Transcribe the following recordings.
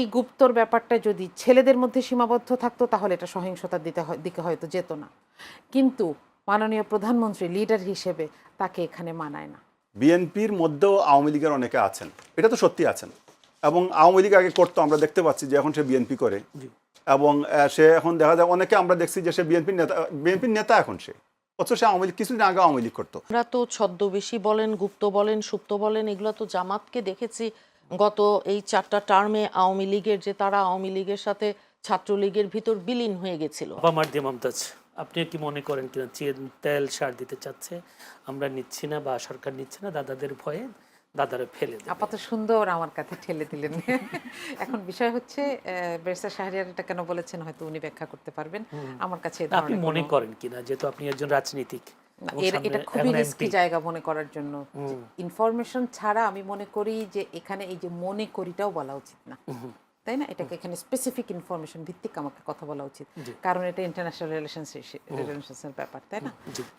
এই গুপ্তর ব্যাপারটা যদি ছেলেদের মধ্যে সীমাবদ্ধ থাকতো তাহলে এটা সহিংসতার দিকে হয়তো যেত না, কিন্তু মাননীয় প্রধানমন্ত্রী লিডার হিসেবে তাকে এখানে মানায় না। বিএনপির মধ্যেও আওয়ামী লীগের অনেকে আছেন, এটা তো সত্যি আছেন, এবং আওয়ামী লীগ আগে করতো, আমরা দেখতে পাচ্ছি যে এখন সে বিএনপি করে, এবং সে এখন দেখা যায় অনেকে আমরা দেখছি যে সে বিএনপির নেতা এখন সে, অথচ সে আওয়ামী লীগ কিছুদিন আগে আওয়ামী লীগ করতো। আমরা তো ছদ্মবেশী বলেন, গুপ্ত বলেন, সুপ্ত বলেন, এগুলো তো জামাতকে দেখেছি গত এই 4টা টার্মে আওয়ামী লীগের, যে তারা আওয়ামী লীগের সাথে ছাত্রলীগের ভিতর বিলীন হয়ে গেছিল। মার্দিয়া মমতাজ, আপনি কি মনে করেন কিনা তেল সার দিতে চাচ্ছে, আমরা নিচ্ছি না বা সরকার নিচ্ছে না, দাদাদের ভয়ে দাদারা ফেলে দেবে? আপাতত সুন্দর আমার কাছে ঠেলে দিলেন। এখন বিষয় হচ্ছে ব্যারিস্টার শাহরিয়ার এটা কেন বলেছেন হয়তো উনি ব্যাখ্যা করতে পারবেন। আমার কাছে আপনি মনে করেন কিনা, যেহেতু আপনি একজন রাজনীতিক, এটা খুবই রিস্কি জায়গা মনে করার জন্য, ইনফরমেশন ছাড়া আমি মনে করি যে এখানে এই যে মনে করিটাও বলা উচিত না, তাই না? এটাকে এখানে স্পেসিফিক ইনফরমেশন ভিত্তিক আমাকে কথা বলা উচিত, কারণ এটা ইন্টারন্যাশনাল রিলেশনসের ব্যাপার, তাই না?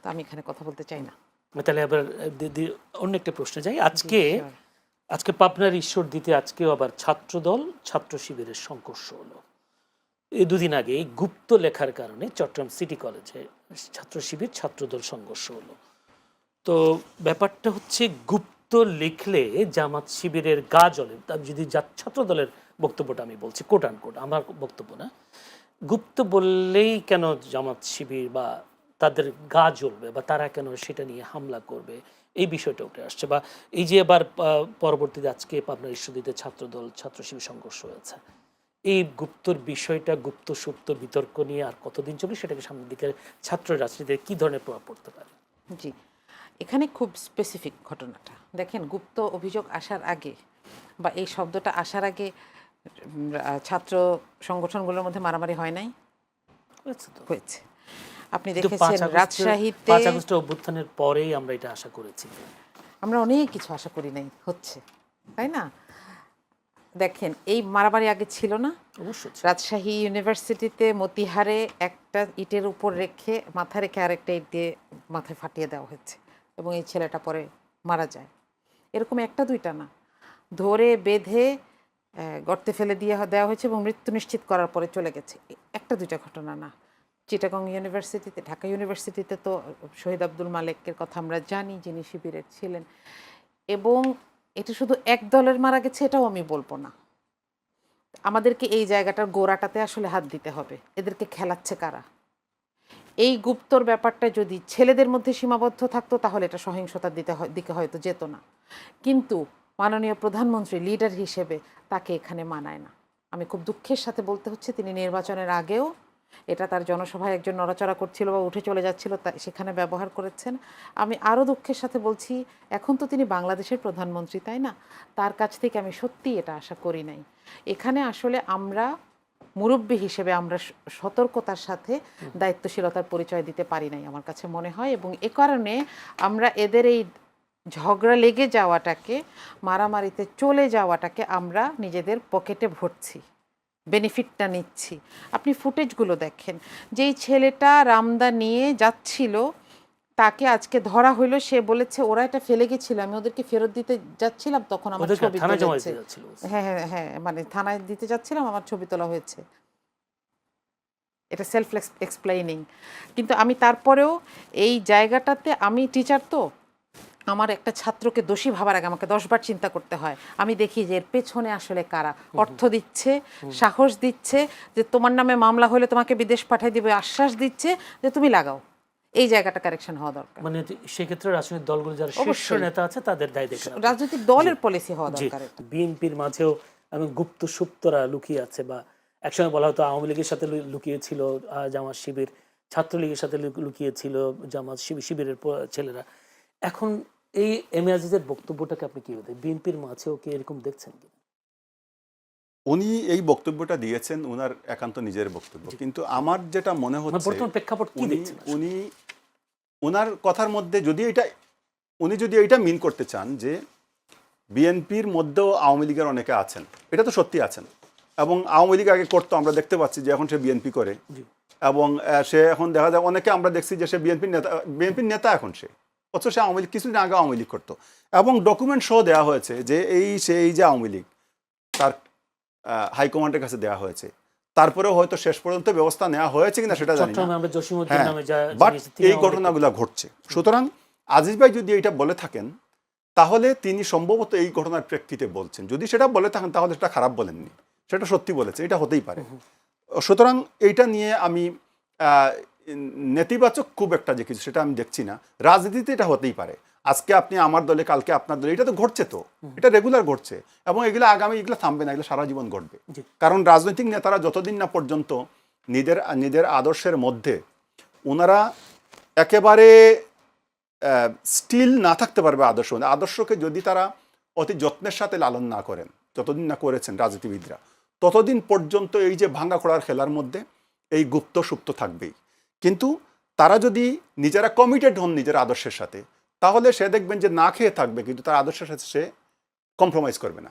তো আমি এখানে কথা বলতে চাই না। তাহলে আবার অন্য একটা প্রশ্ন যাই। আজকে পাবনার ঈশ্বরদীতে আজকেও আবার ছাত্রদল ছাত্র শিবিরের সংঘর্ষ হলো। এই দুদিন আগে গুপ্ত লেখার কারণে চট্টগ্রাম সিটি কলেজে ছাত্র শিবির ছাত্রদল সংঘর্ষ হলো। তো ব্যাপারটা হচ্ছে, গুপ্ত লিখলে জামাত শিবিরের গা জ্বলে। যদি ছাত্রদলের বক্তব্যটা আমি বলছি, কোট আন কোট, আমার বক্তব্য না, গুপ্ত বললেই কেন জামাত শিবির বা তাদের গা জ্বলবে বা তারা কেন সেটা নিয়ে হামলা করবে, এই বিষয়টা উঠে আসছে। বা এই যে এবার পরবর্তীতে আজকে পাবনার ঈশ্বরদীতে ছাত্রদল ছাত্র শিবির সংঘর্ষ হয়েছে, এই গুপ্তর বিষয়টা, গুপ্ত সুপ্ত বিতর্ক নিয়ে আর কতদিন চলবে, সেটাকে সামনের দিকে ছাত্র রাজনীতিতে কী ধরনের প্রভাব পড়তে পারে? জি, এখানে খুব স্পেসিফিক ঘটনাটা দেখেন। গুপ্ত অভিযোগ আসার আগে বা এই শব্দটা আসার আগে ছাত্র সংগঠনগুলোর মধ্যে মারামারি হয় নাই? হয়েছে। আপনি দেখেছেন রাজশাহীতে 5 আগস্টের অভ্যুত্থানের পরেই আমরা এটা আশা করেছি, আমরা অনেক কিছু আশা করি নাই, হচ্ছে, তাই না? দেখেন এই মারামারি আগে ছিল না? অবশ্যই। রাজশাহী ইউনিভার্সিটিতে মতিহারে একটা ইটের উপর রেখে মাথা রেখে আরেকটা ইট দিয়ে মাথায় ফাটিয়ে দেওয়া হয়েছে এবং এই ছেলেটা পরে মারা যায়। এরকম একটা দুইটা না, ধরে বেঁধে গর্তে ফেলে দেওয়া হয়েছে এবং মৃত্যু নিশ্চিত করার পরে চলে গেছে। একটা দুইটা ঘটনা না। চিটাগং ইউনিভার্সিটিতে, ঢাকা ইউনিভার্সিটিতে তো শহীদ আব্দুল মালেকের কথা আমরা জানি, যিনি শিবিরের ছিলেন, এবং এটা শুধু এক দলের মারা গেছে এটাও আমি বলবো না। আমাদেরকে এই জায়গাটার গোড়াটাতে আসলে হাত দিতে হবে। এদেরকে খেলাচ্ছে কারা? এই গুপ্তর ব্যাপারটা যদি ছেলেদের মধ্যে সীমাবদ্ধ থাকতো তাহলে এটা সহিংসতার দিকে হয়তো যেত না, কিন্তু মাননীয় প্রধানমন্ত্রী লিডার হিসেবে তাকে এখানে মানায় না। আমি খুব দুঃখের সাথে বলতে হচ্ছে, তিনি নির্বাচনের আগেও এটা তার জনসভায় একজন নড়াচড়া করছিল বা উঠে চলে যাচ্ছিল, সেখানে ব্যবহার করেছেন। আমি আরও দুঃখের সাথে বলছি, এখন তো তিনি বাংলাদেশের প্রধানমন্ত্রী, তাই না? তার কাছ থেকে আমি সত্যিই এটা আশা করি নাই। এখানে আসলে আমরা মুরব্বী হিসেবে আমরা সতর্কতার সাথে দায়িত্বশীলতার পরিচয় দিতে পারি নাই আমার কাছে মনে হয়, এবং এ কারণে আমরা এদের এই ঝগড়া লেগে যাওয়াটাকে, মারামারিতে চলে যাওয়াটাকে আমরা নিজেদের পকেটে ভরছি, বেনিফিটটা নিচ্ছি। আপনি ফুটেজগুলো দেখেন, যেই ছেলেটা রামদা নিয়ে যাচ্ছিল তাকে আজকে ধরা হইলো, সে বলেছে ওরা এটা ফেলে গেছিল, আমি ওদেরকে ফেরত দিতে যাচ্ছিলাম, তখন আমার ছবি তুলেছে। হ্যাঁ হ্যাঁ হ্যাঁ, মানে থানায় দিতে যাচ্ছিলাম, আমার ছবি তোলা হয়েছে। এটা সেলফ এক্সপ্লেইনিং। কিন্তু আমি তারপরেও এই জায়গাটাতে, আমি টিচার তো, আমার একটা ছাত্রকে দোষী ভাবার আগে আমাকে 10 বার চিন্তা করতে হয়। আমি দেখি যে এর পেছনে আসলে কারা অর্থ দিচ্ছে, সাহস দিচ্ছে, যে তোমার নামে মামলা হলে তোমাকে বিদেশ পাঠিয়ে দিবে, আশ্বাস দিচ্ছে যে তুমি লাগাও। এই জায়গাটা কারেকশন হওয়া দরকার। মানে সেক্ষেত্রে রাজনৈতিক দলগুলো যারা শীর্ষ নেতা আছে তাদের দায় দেখে রাজনৈতিক দলের পলিসি হওয়া দরকার। বিএনপির মাঝেও গুপ্ত সুপ্তরা লুকিয়ে আছে, বা একসময় বলা হতো আওয়ামী লীগের সাথে লুকিয়েছিল জামাত শিবির, ছাত্রলীগের সাথে লুকিয়েছিল জামাত শিবিরের ছেলেরা। এখন এই এম এ আজিজের বক্তব্যটাকে আপনি কি বলতে, বিএনপির মাঝেও কি এরকম দেখছেন কিনা? উনি এই বক্তব্যটা দিয়েছেন ওনার একান্ত নিজের বক্তব্য, কিন্তু আমার যেটা মনে হচ্ছে প্রেক্ষাপট কি দেখছেন উনি ওনার কথার মধ্যে উনি যদি এটা মিন করতে চান যে বিএনপির মধ্যেও আওয়ামী লীগের অনেকে আছেন, এটা তো সত্যি আছেন, এবং আওয়ামী লীগ আগে করতো, আমরা দেখতে পাচ্ছি যে এখন সে বিএনপি করে, এবং সে এখন দেখা যায় অনেকে আমরা দেখছি যে সে বিএনপির নেতা এখন সে, অথচ সে আওয়ামী লীগ কিছুদিন আগে আওয়ামী লীগ করতো, এবং ডকুমেন্ট সহ দেওয়া হয়েছে যে সেই যে আওয়ামী লীগ, তার হাইকমান্ডের কাছে দেওয়া হয়েছে। তারপরেও হয়তো শেষ পর্যন্ত ব্যবস্থা নেওয়া হয়েছে কিনা সেটা জানি না, চট্টগ্রামে আমরা জসিমউদ্দিন হ্যাঁ, নামে যা বাট জানিয়েছি, তিনি এই আমাদের- ঘটনাগুলো ঘটছে। সুতরাং আজিজ ভাই যদি এটা বলে থাকেন তাহলে তিনি সম্ভবত এই ঘটনার প্রেক্ষিতে বলছেন। যদি সেটা বলে থাকেন তাহলে সেটা খারাপ বলেননি, সেটা সত্যি বলেছে, এটা হতেই পারে। সুতরাং এইটা নিয়ে আমি নেতিবাচক খুব একটা যে কিছু সেটা আমি দেখছি না। রাজনীতিতে এটা হতেই পারে, আজকে আপনি আমার দলে কালকে আপনার দলে, এটা তো ঘটছে, তো এটা রেগুলার ঘটছে এবং এগুলো আগামী এগুলো থামবে না, এগুলো সারা জীবন ঘটবে। জি। কারণ রাজনৈতিক নেতারা যতদিন না পর্যন্ত নিজের আদর্শের মধ্যে ওনারা একেবারে স্টিল না থাকতে পারবে আদর্শকে যদি তারা অতি যত্নের সাথে লালন না করেন, যতদিন না করেছেন রাজনীতিবিদরা, ততদিন পর্যন্ত এই যে ভাঙা খোড়ার খেলার মধ্যে এই গুপ্ত সুপ্ত থাকবেই। কিন্তু তারা যদি নিজেরা কমিটেড হন নিজের আদর্শের সাথে, তাহলে সে দেখবেন যে না খেয়ে থাকবে কিন্তু তার আদর্শের সাথে সে কম্প্রোমাইজ করবে না।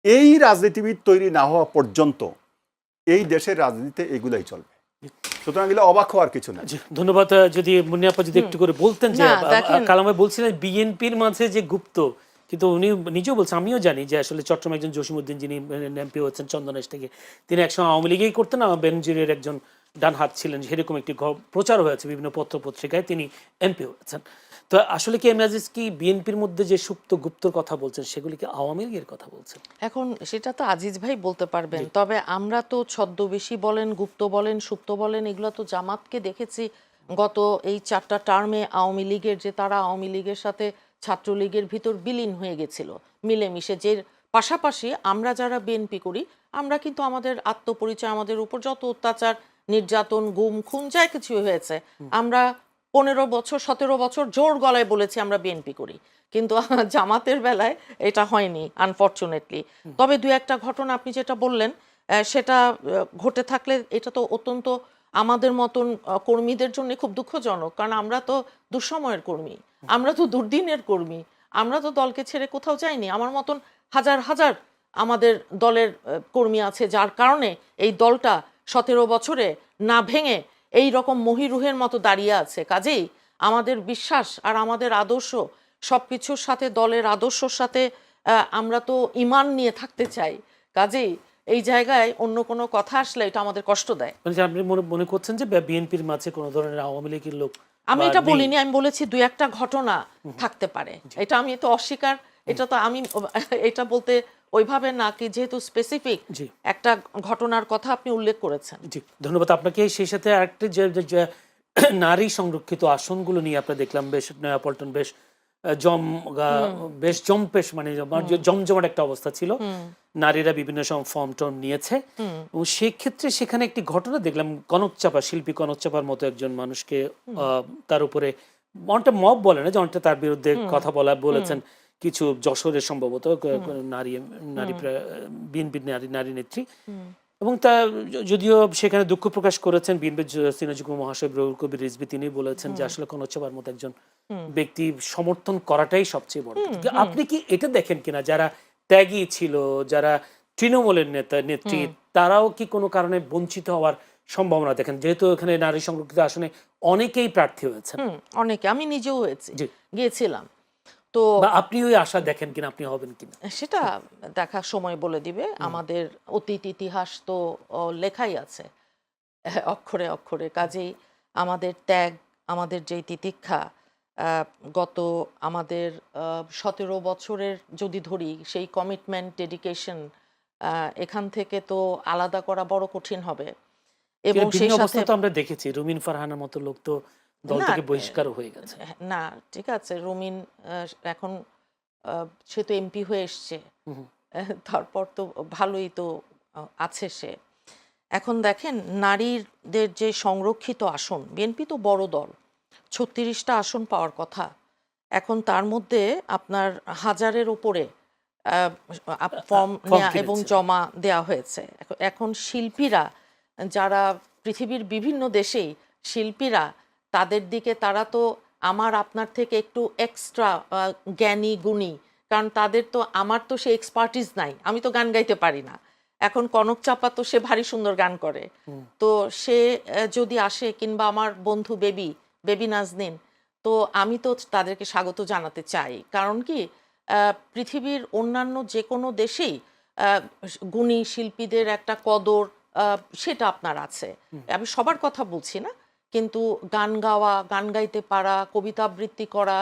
এই রাজনীতিবিদ তৈরি না হওয়া পর্যন্ত এই দেশের রাজনীতিতে এগুলাই চলবে। সুতরাং এগুলো অবাক হওয়ার কিছু না। জি, ধন্যবাদ। যদি মুন্নি আপা যদি একটু করে বলতেন যে না, দেখেন- কালামে বলছিলেন বিএনপির মাঝে যে গুপ্ত, কিন্তু উনি নিজেও বলছেন, আমিও জানি যে আসলে চট্টগ্রামে একজন জসিমউদ্দিন যিনি এমপি হচ্ছেন চন্দনেশ থেকে, তিনি একসময় আওয়ামী লীগেই করতেন, বেনজিরের একজন ডান হাত ছিলেন, সেরকম একটি প্রচার হয়েছে বিভিন্ন পত্র পত্রিকায়, তিনি এমপি হয়েছেন। তো আসলে কি এম আজিজ কি বিএনপির মধ্যে যে সুপ্ত গুপ্তর কথা বলছেন সেগুলি কি আওয়ামী লীগের কথা বলছেন? এখন সেটা তো আজিজ ভাই বলতে পারবেন, তবে আমরা তো ছদ্মবেশী বলেন, গুপ্ত বলেন, সুপ্ত বলেন, এগুলো তো জামাতকে দেখেছি গত এই 4টা টার্মে আওয়ামী লীগের, যে তারা আওয়ামী লীগের সাথে ছাত্রলীগের ভিতর বিলীন হয়ে গেছিল মিলেমিশে। যে পাশাপাশি আমরা যারা বিএনপি করি, আমরা কিন্তু আমাদের আত্মপরিচয়, আমাদের উপর যত অত্যাচার, নির্যাতন, গুম খুন যা কিছু হয়েছে, আমরা 15 বছর 17 বছর জোর গলায় বলেছি আমরা বিএনপি করি। কিন্তু জামাতের বেলায় এটা হয়নি আনফরচুনেটলি। তবে দু একটা ঘটনা আপনি যেটা বললেন, সেটা ঘটে থাকলে এটা তো অত্যন্ত আমাদের মতন কর্মীদের জন্য খুব দুঃখজনক, কারণ আমরা তো দুঃসময়ের কর্মী, আমরা তো দুর্দিনের কর্মী, আমরা তো দলকে ছেড়ে কোথাও যাইনি। আমার মতন হাজার হাজার আমাদের দলের কর্মী আছে, যার কারণে এই দলটা 17 বছরে না ভেঙে এই রকম মহিরুহের মতো দাঁড়িয়ে আছে। কাজেই আমাদের বিশ্বাস আর আমাদের আদর্শ সবকিছুর সাথে, দলের আদর্শর সাথে আমরা তো ঈমান নিয়ে থাকতে চাই। কাজেই এই জায়গায় অন্য কোনো কথা আসলে এটা আমাদের কষ্ট দেয়। মানে যে আপনি মনে করছেন যে বিএনপির মাঝে কোনো ধরনের আওয়ামী লীগের লোক আমি বা এটা নেই? বলিনি, আমি বলেছি দুই একটা ঘটনা থাকতে পারে, এটা আমি তো অস্বীকার, এটা তো আমি এটা বলতে ওইভাবে না, কি যেহেতু স্পেসিফিক জি। একটা ঘটনার কথা আপনি উল্লেখ করেছেন। জি, ধন্যবাদ আপনাকে। সেই সাথে আরেকটি যে নারী সংরক্ষিত আসনগুলো নিয়ে আমরা দেখলাম বেশ পল্টন বেশ জম্পেশ, মানে জমজমাট একটা অবস্থা ছিল। নারীরা বিভিন্ন সময় ফর্ম টর্ম নিয়েছে এবং সেক্ষেত্রে সেখানে একটি ঘটনা দেখলাম, কনকচাপা শিল্পী কনকচাপার মতো একজন মানুষকে তার উপরে অনেকটা মব বলে না, যে অনেকটা তার বিরুদ্ধে কথা বলেছেন কিছু যশোরের সম্ভবত নারী বিএনপির নারী নেত্রী, এবং তা যদিও সেখানে দুঃখ প্রকাশ করেছেন বিএনপির সিনিয়র যুগ্ম মহাসচিব রুহুল কবির রিজভী, তিনি বলেছেন যে আসলে কনকচাপার মতো একজন ব্যক্তি সমর্থন করাটাই সবচেয়ে বড়। আপনি কি এটা দেখেন কিনা যারা ত্যাগী ছিল, যারা তৃণমূলের নেত্রী, তারাও কি কোনো কারণে বঞ্চিত হওয়ার সম্ভাবনা দেখেন, যেহেতু এখানে নারী সংরক্ষিত আসনে অনেকেই প্রার্থী হয়েছেন? অনেকে, আমি নিজেও হয়েছি, জি। গিয়েছিলাম। তো বা আপনি ওই আশা দেখেন কিনা, আপনি হবেন কিনা? সেটা দেখা সময় বলে দিবে। আমাদের অতীত ইতিহাস তো লেখাই আছে অক্ষরে অক্ষরে। কাজেই আমাদের ত্যাগ, আমাদের যেই তিতিক্ষা, গত আমাদের 17 বছরের যদি ধরি সেই কমিটমেন্ট, ডেডিকেশন, এখান থেকে তো আলাদা করা বড় কঠিন হবে। এবং সেই বিভিন্ন অবস্থা সাথে তো আমরা দেখেছি, রুমিন ফারহানার মতো লোক তো দল না, থেকে বহিষ্কার হয়ে গেছে। না ঠিক আছে, রুমিন এখন সে তো এমপি হয়ে এসছে, তারপর তো ভালোই তো আছে সে। এখন দেখেন, নারীদের যে সংরক্ষিত আসন, বিএনপি তো বড় দল, 36টা আসন পাওয়ার কথা, এখন তার মধ্যে আপনার 1000-এর উপরে ফর্ম নেওয়া এবং কিনেছে। জমা দেওয়া হয়েছে। এখন শিল্পীরা, যারা পৃথিবীর বিভিন্ন দেশেই শিল্পীরা, তাদের দিকে তারা তো আমার আপনার থেকে একটু এক্সট্রা জ্ঞানী গুণী, কারণ তাদের তো, আমার তো সে এক্সপার্টিস নাই, আমি তো গান গাইতে পারি না। এখন কনকচাপা তো সে ভারী সুন্দর গান করে, তো সে যদি আসে, কিংবা আমার বন্ধু বেবি নাজনীন, তো আমি তো তাদেরকে স্বাগত জানাতে চাই। কারণ কি, পৃথিবীর অন্যান্য যে কোনো দেশেই গুণী শিল্পীদের একটা কদর সেটা আপনার আছে। আমি সবার কথা বলছি না, কিন্তু গান গাওয়া, গান গাইতে পারা, কবিতা আবৃত্তি করা,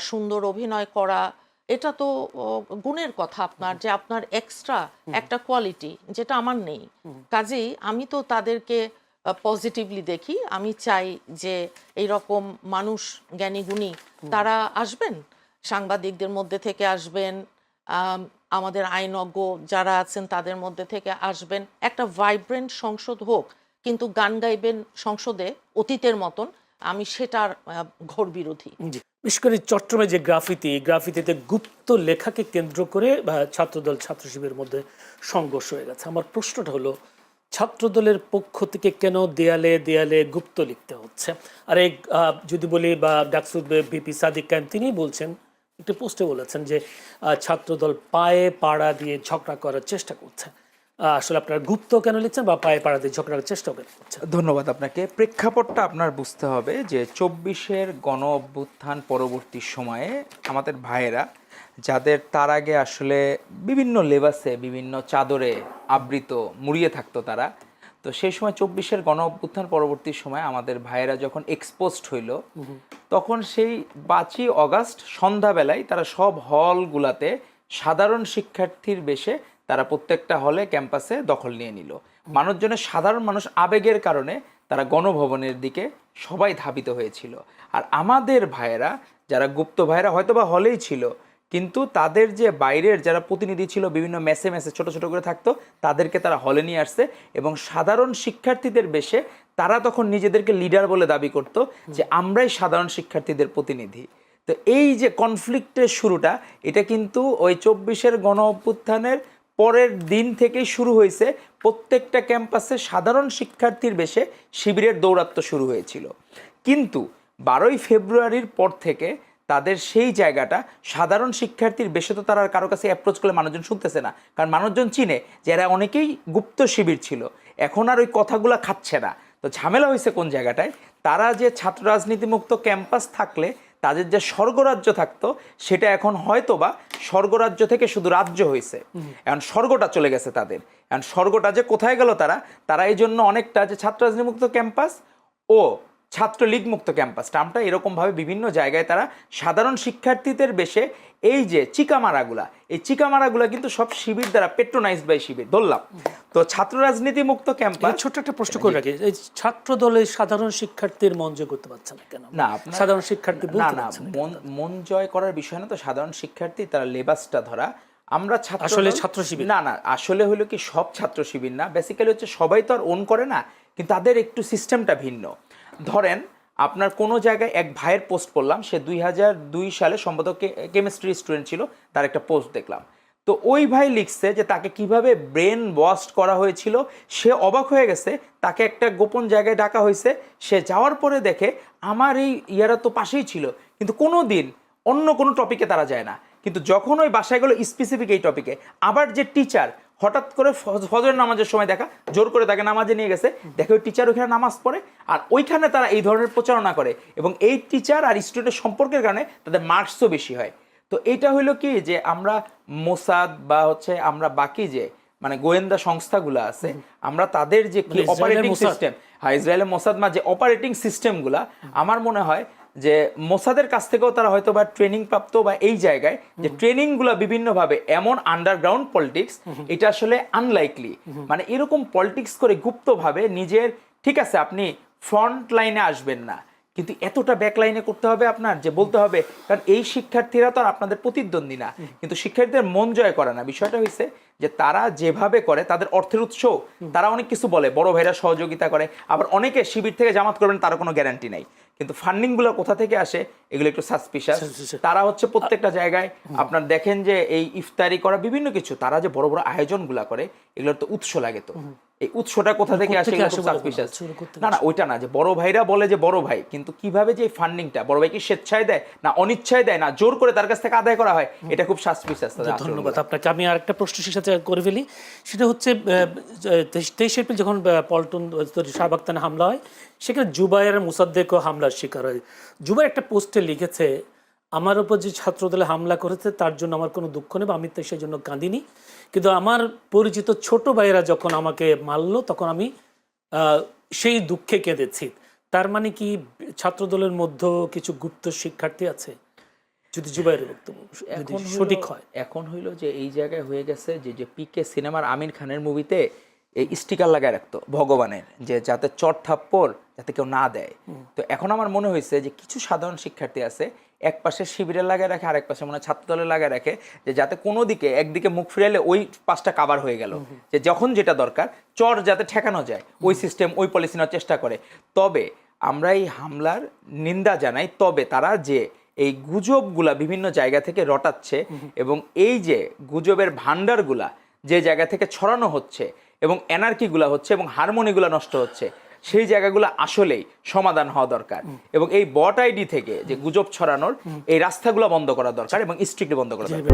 সুন্দর অভিনয় করা, এটা তো গুণের কথা আপনার, যে আপনার এক্সট্রা একটা কোয়ালিটি যেটা আমার নেই। কাজেই আমি তো তাদেরকে পজিটিভলি দেখি। আমি চাই যে এইরকম মানুষ, জ্ঞানী গুণী, তারা আসবেন, সাংবাদিকদের মধ্যে থেকে আসবেন, আমাদের আইনজ্ঞ যারা আছেন তাদের মধ্যে থেকে আসবেন, একটা ভাইব্রেন্ট সংসদ হোক, কিন্তু গান গাইবেন সংসদে অতীতের মতন, আমি সেটার ঘোর বিরোধী। জি, বিশেষ করে চট্টগ্রামে যে গ্রাফিতিতে গুপ্ত লেখাকে কেন্দ্র করে ছাত্রদল ছাত্র শিবিরের মধ্যে সংঘর্ষ হয়ে গেছে। আমার প্রশ্নটা হলো, ছাত্রদলের পক্ষ থেকে কেন দেয়ালে দেয়ালে গুপ্ত লিখতে হচ্ছে? আর এই যদি বলি বা ডাকসুর ভিপি সাদিক কায়েম তিনি বলছেন, একটি পোস্টে বলেছেন যে ছাত্রদল পায়ে পাড়া দিয়ে ঝগড়া করার চেষ্টা করছে। আসলে আপনারা গুপ্ত কেন লিখছেন বা পায়ে পাড়া দিয়ে ঝগড়ার চেষ্টা করছেন? ধন্যবাদ আপনাকে। প্রেক্ষাপটটা আপনার বুঝতে হবে যে 24-এর গণ অভ্যুত্থান পরবর্তী সময়ে আমাদের ভাইয়েরা, যাদের তার আগে আসলে বিভিন্ন লেবাসে, বিভিন্ন চাদরে আবৃত মুড়িয়ে থাকতো তারা, তো সেই সময় 24-এর গণ অভ্যুত্থান পরবর্তী সময় আমাদের ভাইয়েরা যখন এক্সপোজড হইল, তখন সেই 5ই অগাস্ট সন্ধ্যাবেলায় তারা সব হলগুলাতে সাধারণ শিক্ষার্থীর বেশে তারা প্রত্যেকটা হলে ক্যাম্পাসে দখল নিয়ে নিল। মানুষজনের, সাধারণ মানুষ আবেগের কারণে তারা গণভবনের দিকে সবাই ধাবিত হয়েছিল। আর আমাদের ভাইয়েরা, যারা গুপ্ত ভাইয়েরা হয়তো বা হলেই ছিল, কিন্তু তাদের যে বাইরের যারা প্রতিনিধি ছিল, বিভিন্ন মেসে মেসে ছোট ছোট করে থাকতো, তাদেরকে তারা হলে নিয়ে আসছে এবং সাধারণ শিক্ষার্থীদের বেশে তারা তখন নিজেদেরকে লিডার বলে দাবি করত যে আমরাই সাধারণ শিক্ষার্থীদের প্রতিনিধি। তো এই যে কনফ্লিক্টের শুরুটা, এটা কিন্তু ওই 24-এর গণ অভ্যুত্থানের পরের দিন থেকেই শুরু হয়েছে। প্রত্যেকটা ক্যাম্পাসে সাধারণ শিক্ষার্থীর বেশে শিবিরের দৌরাত্ম্য শুরু হয়েছিল, কিন্তু 12ই ফেব্রুয়ারির পর থেকে তাদের সেই জায়গাটা সাধারণ শিক্ষার্থীর বেশে তো তারা কারো কাছে অ্যাপ্রোচ করলে মানুষজন শুনতেছে না, কারণ মানুষজন চিনে যে এরা অনেকেই গুপ্ত শিবির ছিল। এখন আর ওই কথাগুলো খাচ্ছে না। তো ঝামেলা হয়েছে কোন জায়গাটায়, তারা যে ছাত্র রাজনীতিমুক্ত ক্যাম্পাস থাকলে তাদের যে স্বর্গরাজ্য থাকতো, সেটা এখন হয়তোবা স্বর্গরাজ্য থেকে শুধু রাজ্য হয়েছে। এখন স্বর্গটা চলে গেছে তাদের। এখন স্বর্গটা যে কোথায় গেল, তারা এই জন্য অনেকটা যে ছাত্র রাজনীতিমুক্ত ক্যাম্পাস ও ছাত্রলীগ মুক্ত ক্যাম্পাস টার্মটা এরকমভাবে বিভিন্ন জায়গায় তারা সাধারণ শিক্ষার্থীদের বেশে এই যে চিকামারাগুলা, এই চিকামারাগুলা কিন্তু সব শিবির দ্বারা পেট্রোনাইজড বাই শিবির ধরলাম। তো ছাত্র রাজনীতি মুক্ত ক্যাম্পাস, ছোট্ট একটা প্রশ্ন করে রাখি, এই ছাত্র দলে সাধারণ শিক্ষার্থীর মন জয় করতে পারছে না কেন? না, সাধারণ শিক্ষার্থী না না, মন জয় করার বিষয় না তো। সাধারণ শিক্ষার্থী তারা লেবাসটা ধরা, আমরা আসলে ছাত্র শিবির না, আসলে হলো কি সব ছাত্র শিবির না, বেসিক্যালি হচ্ছে সবাই তো আর ওন করে না, কিন্তু তাদের একটু সিস্টেমটা ভিন্ন। ধরেন আপনার কোনো জায়গায় এক ভাইয়ের পোস্ট করলাম, সে 2002 সালে সম্ভবত কেমিস্ট্রি স্টুডেন্ট ছিল, তার একটা পোস্ট দেখলাম। তো ওই ভাই লিখছে যে তাকে কিভাবে ব্রেন ওয়াশ করা হয়েছিল, সে অবাক হয়ে গেছে। তাকে একটা গোপন জায়গায় ডাকা হয়েছে, সে যাওয়ার পরে দেখে আমার এই ইয়ারা তো পাশেই ছিল, কিন্তু কোনো দিন অন্য কোনো টপিকে তারা যায় না। কিন্তু যখন ওই বাসায় গেলো স্পেসিফিক এই টপিকে, আবার যে টিচার হঠাৎ করে ফজর নামাজের সময় দেখা জোর করে তাকে নামাজে নিয়ে গেছে, দেখে ওই টিচার ওইখানে নামাজ পড়ে, আর ওইখানে তারা এই ধরনের প্রচারণা করে এবং এই টিচার আর স্টুডেন্টের সম্পর্কের কারণে তাদের মার্কসও বেশি হয়। তো এটা হইলো কি যে আমরা মোসাদ বা হচ্ছে আমরা বাকি যে মানে গোয়েন্দা সংস্থাগুলো আছে, আমরা তাদের যে কি অপারেটিং সিস্টেম, হ্যাঁ ইসরায়েলের মোসাদ যে অপারেটিং সিস্টেমগুলা, আমার মনে হয় যে মোসাদের কাছ থেকেও তারা হয়তো বা ট্রেনিং প্রাপ্ত, বা এই জায়গায় যে ট্রেনিংগুলো বিভিন্নভাবে এমন আন্ডারগ্রাউন্ড পলিটিক্স, এটা আসলে আনলাইকলি। মানে এরকম পলিটিক্স করে গুপ্তভাবে নিজের, ঠিক আছে আপনি ফ্রন্ট লাইনে আসবেন না, কিন্তু এতটা ব্যাক লাইনে করতে হবে আপনার, যে বলতে হবে, কারণ এই শিক্ষার্থীরা তো আর আপনাদের প্রতিদ্বন্দ্বী না, কিন্তু শিক্ষার্থীদের মন জয় করে না। বিষয়টা হয়েছে যে তারা যেভাবে করে, তাদের অর্থের উৎস, তারা অনেক কিছু বলে, বড় ভাইরা সহযোগিতা করে, আবার অনেকে শিবির থেকে জামাত করবেন তার কোনো গ্যারান্টি নাই, কিন্তু ফান্ডিংগুলো কোথা থেকে আসে এগুলো একটু সাসপিশাস। তারা হচ্ছে প্রত্যেকটা জায়গায় আপনার দেখেন যে এই ইফতারি করা বিভিন্ন কিছু, তারা যে বড় বড় আয়োজনগুলা করে, এগুলোর তো উৎস লাগে। তো এই উৎসটা কোথা থেকে আসে এগুলো সাসপিশাস। না ওইটা না, যে বড় ভাইরা বলে যে বড় ভাই, কিন্তু কিভাবে যে ফান্ডিংটা বড় ভাই কি স্বেচ্ছায় দেয় না অনিচ্ছায় দেয় না জোর করে তার কাছ থেকে আদায় করা হয়, এটা খুব সাসপিশাস। ধন্যবাদ আপনাকে। আমি আরেকটা প্রশ্ন সাথে করে ফেলি, সেটা হচ্ছে 23 এপ্রিল যখন পল্টন শাহবাগতানে হামলা হয়, সেখানে জুবায়ের মুসাদ্দেকও হামলার শিকার হয়। জুবায়ের একটা পোস্টে লিখেছে, আমার উপর যে ছাত্রদলে হামলা করেছে তার জন্য আমার কোনো দুঃখ নেই, আমি তো সেই জন্য কাঁদিনি, কিন্তু আমার পরিচিত ছোট ভাইয়েরা যখন আমাকে মারলো তখন আমি সেই দুঃখে কেঁদেছি। তার মানে কি ছাত্রদলের মধ্যে কিছু গুপ্ত শিক্ষার্থী আছে? যদি জুবাইরের বক্তব্য যদি সঠিক হয়। এখন হইলো যে এই জায়গায় হয়ে গেছে যে যে পিকে সিনেমার আমির খানের মুভিতে এই স্টিকার লাগায় রাখতো ভগবানের, যে যাতে চট থাপ্পড় যাতে কেউ না দেয়। তো এখন আমার মনে হয়েছে যে কিছু সাধারণ শিক্ষার্থী আছে এক পাশে শিবিরে লাগায় রাখে, আরেক পাশে মনে হয় ছাত্রদলে লাগায় রাখে, যে যাতে কোনো দিকে একদিকে মুখ ফিরাইলে ওই পাশটা কাভার হয়ে গেল, যে যখন যেটা দরকার চর যাতে ঠেকানো যায় ওই সিস্টেম ওই পলিসি নেওয়ার চেষ্টা করে। তবে আমরা এই হামলার নিন্দা জানাই, তবে তারা যে এই গুজবগুলা বিভিন্ন জায়গা থেকে রটাচ্ছে এবং এই যে গুজবের ভান্ডারগুলা যে জায়গা থেকে ছড়ানো হচ্ছে এবং এনার্কিগুলা হচ্ছে এবং হারমোনিগুলা নষ্ট হচ্ছে, সেই জায়গাগুলো আসলেই সমাধান হওয়া দরকার। এবং এই বট আইডি থেকে যে গুজব ছড়ানোর এই রাস্তাগুলো বন্ধ করা দরকার এবং স্ট্রিক্টলি বন্ধ করা দরকার।